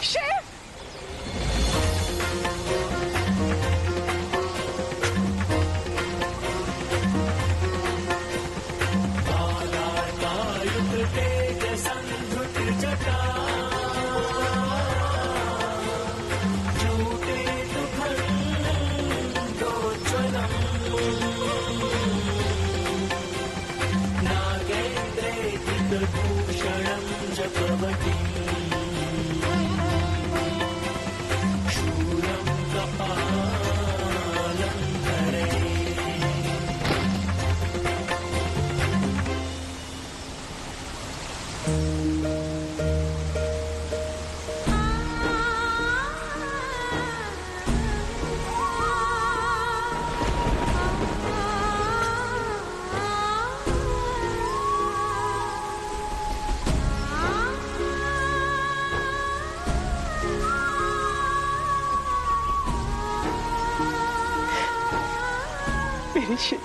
शिव! मेरे शिव,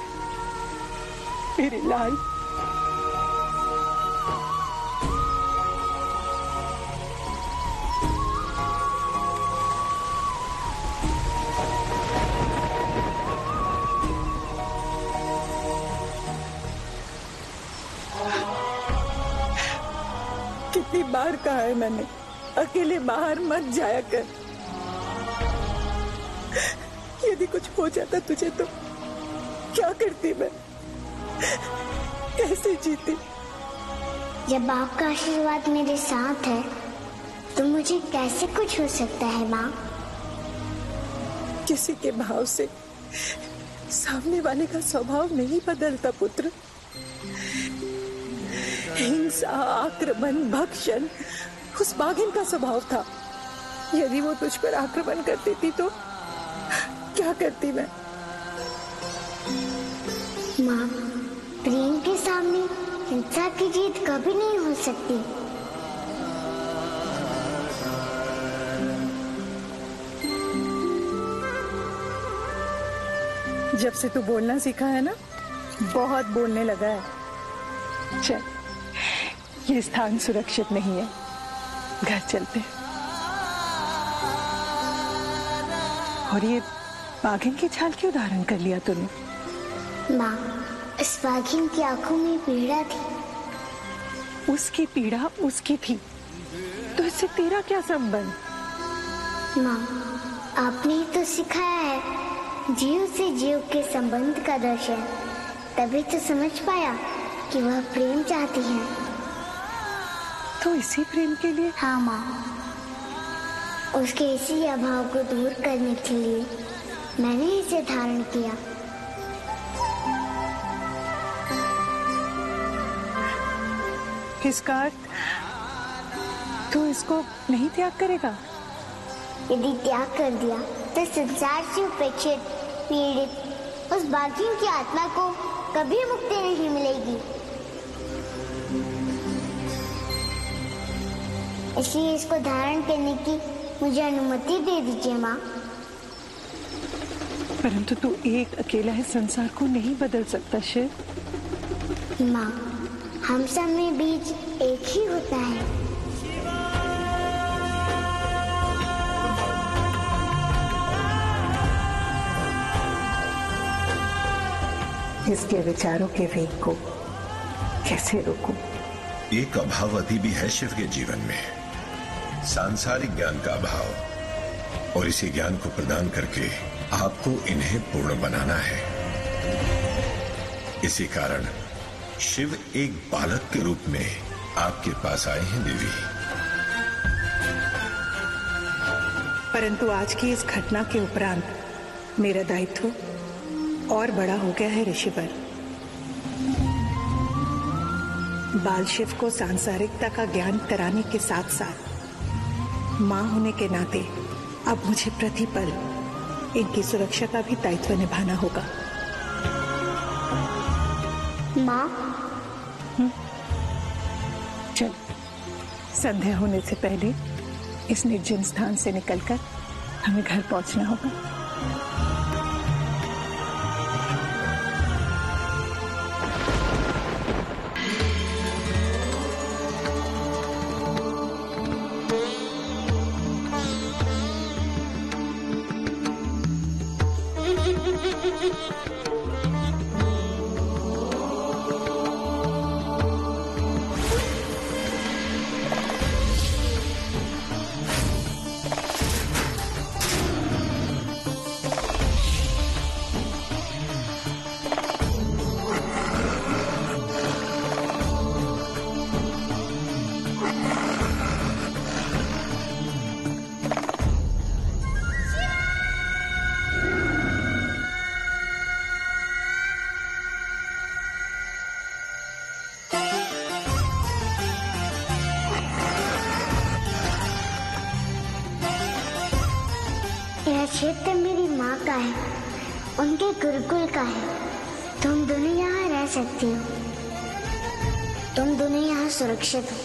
मेरे लाल, कितनी बार कहा है मैंने, अकेले बाहर मत जाया कर। यदि कुछ हो जाता तुझे तो क्या करती मैं, कैसे जीती? जब आपका आशीर्वाद मेरे साथ है तो मुझे कैसे कुछ हो सकता है माँ? किसी के भाव से सामने वाले का स्वभाव नहीं बदलता पुत्र। हिंसा, आक्रमण, भक्षण उस बाघिन का स्वभाव था। यदि वो तुझ पर आक्रमण करती थी तो क्या करती मैं? माँ, प्रेम के सामने हिंसा की जीत कभी नहीं हो सकती। जब से तू बोलना सीखा है ना, बहुत बोलने लगा है। चल, ये स्थान सुरक्षित नहीं है, घर चलते हैं। और ये बाघिन की छाल क्यों धारण कर लिया तूने? माँ, इस बाघिन की आंखों में पीड़ा थी। उसकी पीड़ा उसकी थी, तो इससे तेरा क्या संबंध? माँ, आपने ही तो सिखाया है जीव से जीव के संबंध का दर्शन, तभी तो समझ पाया कि वह प्रेम चाहती है। तो इसी प्रेम के लिए? हाँ माँ, उसके इसी अभाव को दूर करने के लिए मैंने इसे धारण किया। इसका अर्थ तू इसको नहीं त्याग करेगा? यदि त्याग कर दिया तो संसार से उपेक्षित, पीड़ित उस बाघिन की आत्मा को कभी मुक्ति नहीं मिलेगी। इसलिए इसको धारण करने की मुझे अनुमति दे दीजिए माँ। परंतु तू एक अकेला इस संसार को नहीं बदल सकता शिव। माँ, हम सब में बीज एक ही होता है। इसके विचारों के वेग को कैसे रोकूं? एक अभाव अति भी है शिव के जीवन में, सांसारिक ज्ञान का अभाव, और इसी ज्ञान को प्रदान करके आपको इन्हें पूर्ण बनाना है। इसी कारण शिव एक बालक के रूप में आपके पास आए हैं देवी। परंतु आज की इस घटना के उपरांत मेरा दायित्व और बड़ा हो गया है ऋषिवर। बाल शिव को सांसारिकता का ज्ञान कराने के साथ साथ मां होने के नाते अब मुझे प्रतिपल इनकी सुरक्षा का भी दायित्व निभाना होगा। माँ, चल, संध्या होने से पहले इस निर्जन स्थान से निकलकर हमें घर पहुंचना होगा। क्षेत्र मेरी माँ का है, उनके गुरुकुल का है। तुम दोनों यहाँ रह सकती हो, तुम दोनों यहाँ सुरक्षित हो।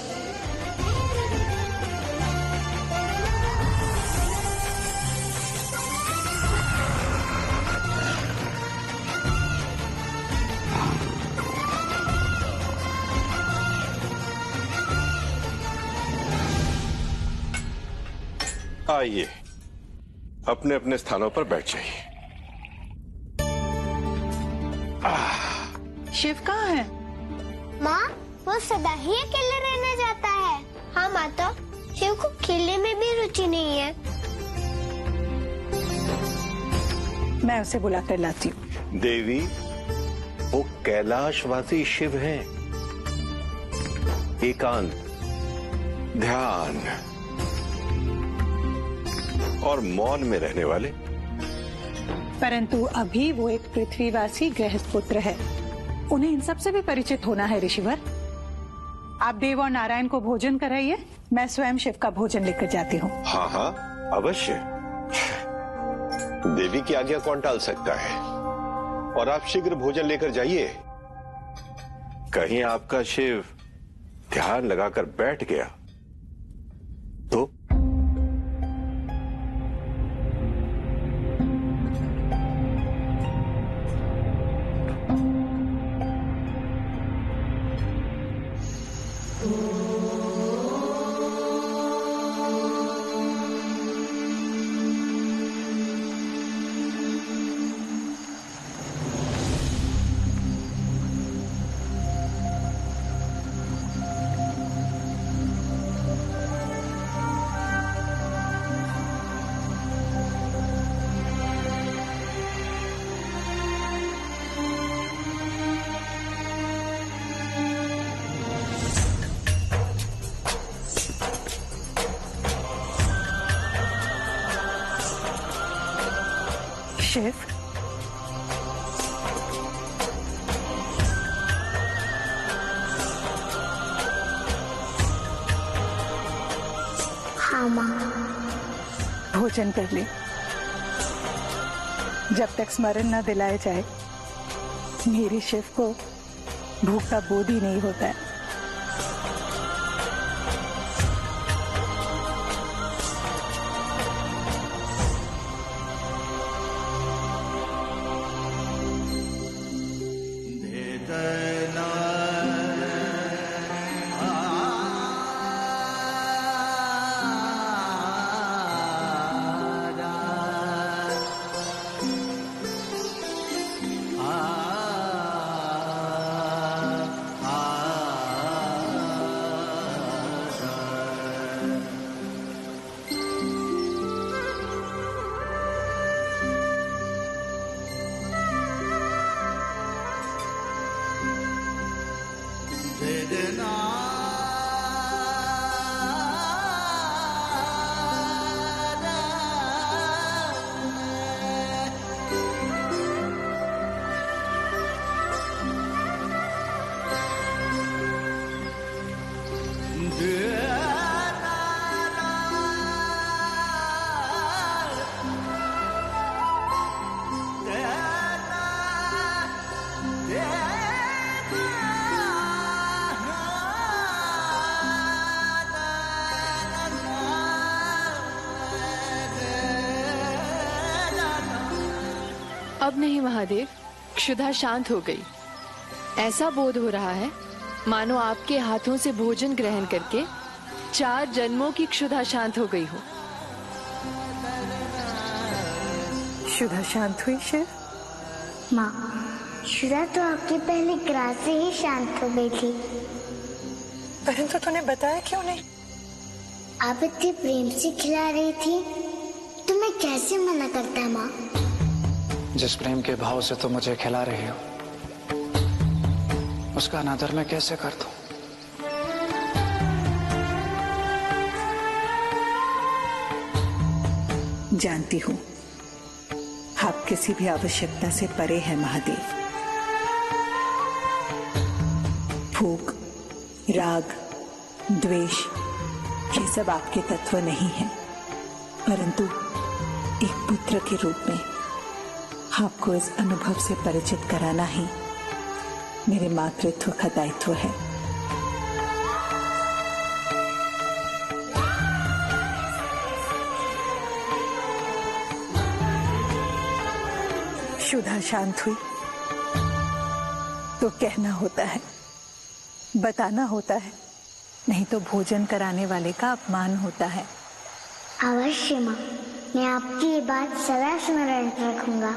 आइए, अपने अपने स्थानों पर बैठ जाइए। शिव कहाँ है? माँ, वो सदा ही अकेले रहना चाहता है। हाँ माता, शिव को खेलने में भी रुचि नहीं है। मैं उसे बुलाकर लाती हूँ। देवी, वो कैलाशवासी शिव हैं। एकांत, ध्यान और मौन में रहने वाले। परंतु अभी वो एक पृथ्वीवासी गृहस्थ पुत्र है, उन्हें इन सब से भी परिचित होना है ऋषिवर। आप देव और नारायण को भोजन कराइए, मैं स्वयं शिव का भोजन लेकर जाती हूँ। हाँ हाँ, अवश्य। देवी की आज्ञा कौन टाल सकता है। और आप शीघ्र भोजन लेकर जाइए। कहीं आपका शिव ध्यान लगाकर बैठ गया तो। शिव, हाँ माँ। भोजन कर ले। जब तक स्मरण न दिलाया जाए, मेरे शिव को भूख का बोध ही नहीं होता है। अब नहीं महादेव, क्षुधा शांत हो गई। ऐसा बोध हो रहा है मानो आपके हाथों से भोजन ग्रहण करके 4 जन्मों की क्षुधा शांत हो गई हो। क्षुधा शांत हुई शिव? माँ, क्षुधा तो आपके पहले ग्रास से ही शांत हो गई थी। परंतु तूने बताया क्यों नहीं? आप इतने प्रेम से खिला रही थी तो मैं कैसे मना करता माँ। जिस प्रेम के भाव से तुम मुझे खिला रही हो, उसका अनादर मैं कैसे कर दूं? जानती हूँ, आप किसी भी आवश्यकता से परे हैं महादेव। भूख, राग, द्वेष, ये सब आपके तत्व नहीं हैं, परंतु एक पुत्र के रूप में आपको इस अनुभव से परिचित कराना ही मेरे मातृत्व का दायित्व है। क्षुधा शांत हुई तो कहना होता है, बताना होता है, नहीं तो भोजन कराने वाले का अपमान होता है। अवश्य माँ, मैं आपकी ये बात सदा स्मरण रखूंगा।